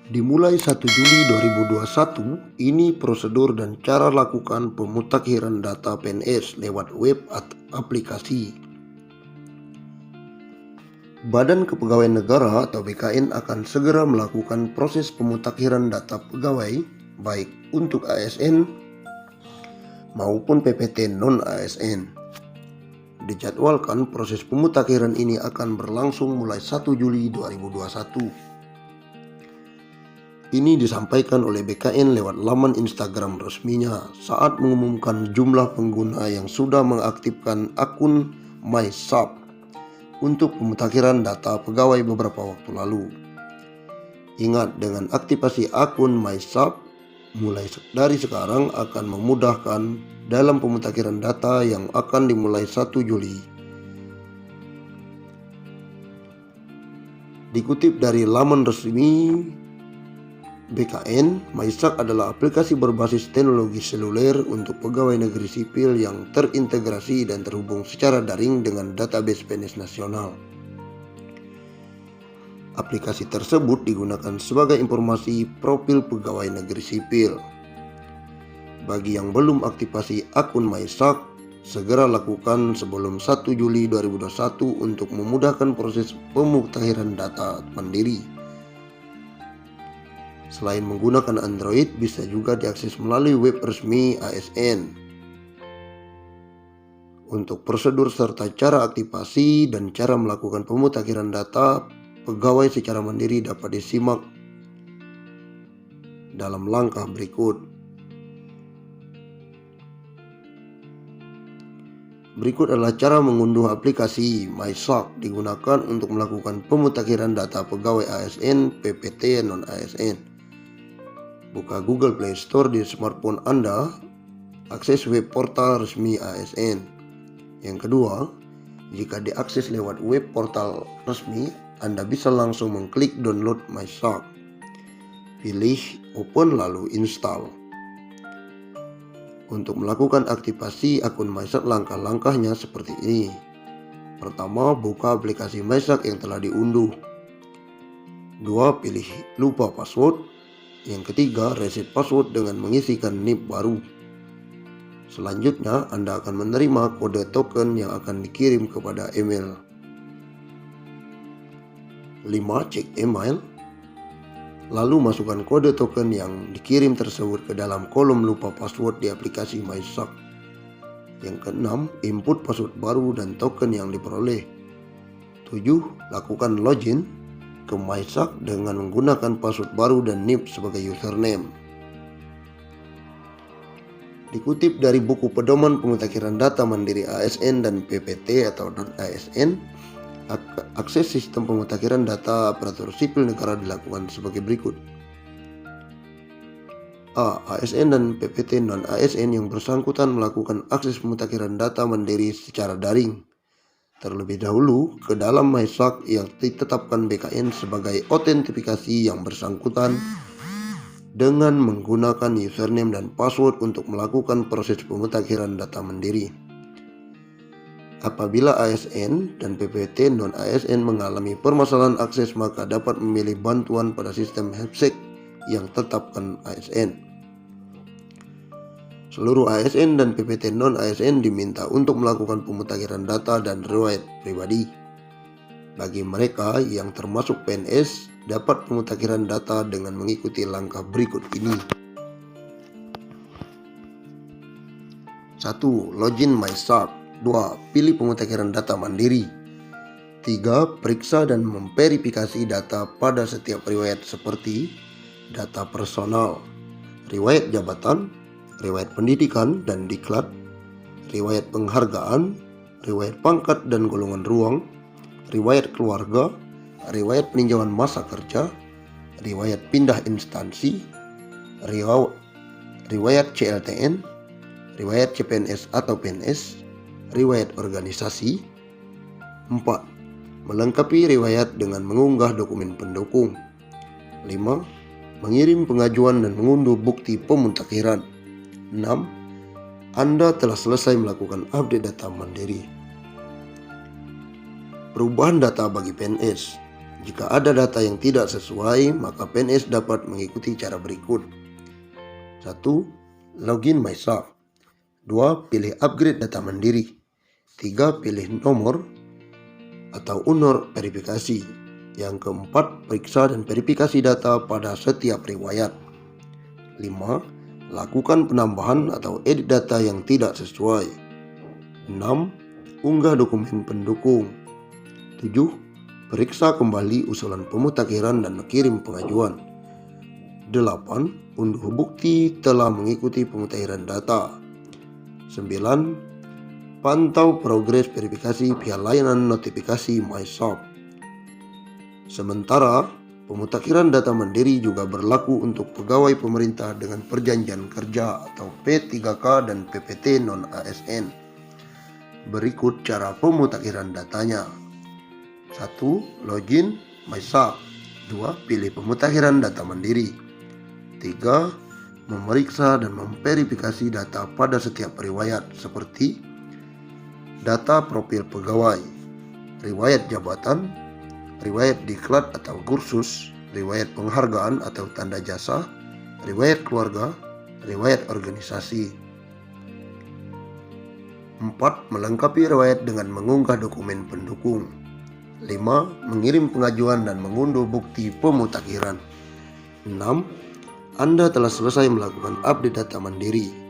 Dimulai 1 Juli 2021, ini prosedur dan cara lakukan pemutakhiran data PNS lewat web atau aplikasi. Badan Kepegawaian Negara atau BKN akan segera melakukan proses pemutakhiran data pegawai baik untuk ASN maupun PPT non-ASN. Dijadwalkan proses pemutakhiran ini akan berlangsung mulai 1 Juli 2021. Ini disampaikan oleh BKN lewat laman Instagram resminya saat mengumumkan jumlah pengguna yang sudah mengaktifkan akun MySub untuk pemutakhiran data pegawai beberapa waktu lalu. Ingat, dengan aktivasi akun MySub, mulai dari sekarang akan memudahkan dalam pemutakhiran data yang akan dimulai 1 Juli. Dikutip dari laman resmi BKN, MySub adalah aplikasi berbasis teknologi seluler untuk pegawai negeri sipil yang terintegrasi dan terhubung secara daring dengan database PNS nasional. Aplikasi tersebut digunakan sebagai informasi profil pegawai negeri sipil. Bagi yang belum aktifasi akun MySub, segera lakukan sebelum 1 Juli 2021 untuk memudahkan proses pemutakhiran data mandiri. Selain menggunakan Android, bisa juga diakses melalui web resmi ASN. Untuk prosedur serta cara aktivasi dan cara melakukan pemutakhiran data pegawai secara mandiri dapat disimak dalam langkah berikut. Berikut adalah cara mengunduh aplikasi MySub digunakan untuk melakukan pemutakhiran data pegawai ASN, PPT, non-ASN. Buka Google Play Store di smartphone Anda, akses web portal resmi ASN. Yang kedua, jika diakses lewat web portal resmi, Anda bisa langsung mengklik download MySub. Pilih open lalu install. Untuk melakukan aktivasi akun MySub, langkah-langkahnya seperti ini. Pertama, buka aplikasi MySub yang telah diunduh. 2. Pilih lupa password. Yang ketiga, reset password dengan mengisikan NIP baru. Selanjutnya, Anda akan menerima kode token yang akan dikirim kepada email. 5. Cek email. Lalu masukkan kode token yang dikirim tersebut ke dalam kolom lupa password di aplikasi MySub. Yang keenam, input password baru dan token yang diperoleh. 7. Lakukan login ke MySub dengan menggunakan password baru dan NIP sebagai username. Dikutip dari buku pedoman pemutakhiran data mandiri ASN dan PPT atau non-ASN, akses sistem pemutakhiran data aparatur sipil negara dilakukan sebagai berikut. A. ASN dan PPT non-ASN yang bersangkutan melakukan akses pemutakhiran data mandiri secara daring terlebih dahulu ke dalam MySub yang ditetapkan BKN sebagai autentifikasi yang bersangkutan dengan menggunakan username dan password untuk melakukan proses pemutakhiran data mandiri. Apabila ASN dan PPT non-ASN mengalami permasalahan akses, maka dapat memilih bantuan pada sistem HelpSec yang tetapkan ASN. Seluruh ASN dan PPT non-ASN diminta untuk melakukan pemutakhiran data dan riwayat pribadi. Bagi mereka yang termasuk PNS, dapat pemutakhiran data dengan mengikuti langkah berikut ini. 1. Login MySub. 2. Pilih pemutakhiran data mandiri. 3. Periksa dan memverifikasi data pada setiap riwayat seperti data personal, riwayat jabatan, riwayat pendidikan dan diklat, riwayat penghargaan, riwayat pangkat dan golongan ruang, riwayat keluarga, riwayat peninjauan masa kerja, riwayat pindah instansi, riwayat CLTN, riwayat CPNS atau PNS, riwayat organisasi. 4. Melengkapi riwayat dengan mengunggah dokumen pendukung. 5. Mengirim pengajuan dan mengunduh bukti pemutakhiran. 6. Anda telah selesai melakukan update data mandiri. Perubahan data bagi PNS. Jika ada data yang tidak sesuai, maka PNS dapat mengikuti cara berikut. 1. Login MySAF. 2. Pilih upgrade data mandiri. 3. Pilih nomor atau UNOR verifikasi. Yang keempat, periksa dan verifikasi data pada setiap riwayat. 5. Lakukan penambahan atau edit data yang tidak sesuai. 6. Unggah dokumen pendukung. 7. Periksa kembali usulan pemutakhiran dan kirim pengajuan. 8. Unduh bukti telah mengikuti pemutakhiran data. 9. Pantau progres verifikasi via layanan notifikasi MySAF. Sementara, pemutakhiran data mandiri juga berlaku untuk pegawai pemerintah dengan perjanjian kerja atau P3K dan PPT non-ASN. Berikut cara pemutakhiran datanya. 1. Login MySAF. 2. Pilih pemutakhiran data mandiri. 3. Memeriksa dan memverifikasi data pada setiap riwayat seperti data profil pegawai, riwayat jabatan, riwayat diklat atau kursus, riwayat penghargaan atau tanda jasa, riwayat keluarga, riwayat organisasi. 4. Melengkapi riwayat dengan mengunggah dokumen pendukung. 5. Mengirim pengajuan dan mengunduh bukti pemutakhiran. 6. Anda telah selesai melakukan update data mandiri.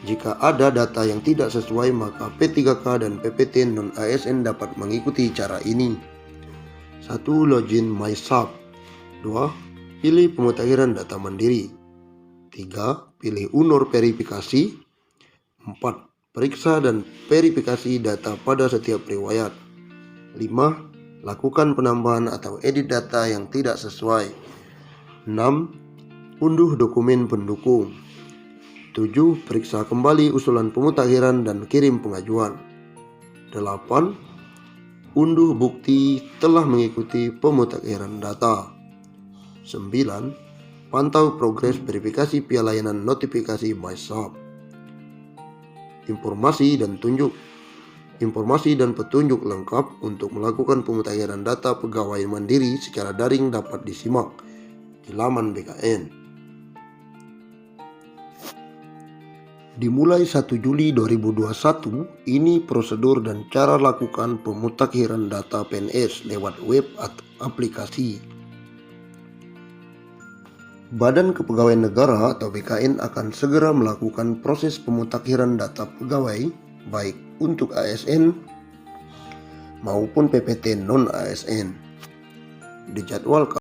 Jika ada data yang tidak sesuai, maka P3K dan PPT non-ASN dapat mengikuti cara ini. 1. Login MySAF. 2. Pilih pemutakhiran data mandiri. 3. Pilih UNOR verifikasi. 4. Periksa dan verifikasi data pada setiap riwayat. 5. Lakukan penambahan atau edit data yang tidak sesuai. 6. Unduh dokumen pendukung. 7. Periksa kembali usulan pemutakhiran dan kirim pengajuan. 8. Unduh bukti telah mengikuti pemutakhiran data. 9. Pantau progres verifikasi via layanan notifikasi MySAF. Informasi dan petunjuk lengkap untuk melakukan pemutakhiran data pegawai mandiri secara daring dapat disimak di laman BKN. Dimulai 1 Juli 2021, ini prosedur dan cara lakukan pemutakhiran data PNS lewat web atau aplikasi. Badan Kepegawaian Negara atau BKN akan segera melakukan proses pemutakhiran data pegawai baik untuk ASN maupun PPT non-ASN. Dijadwalkan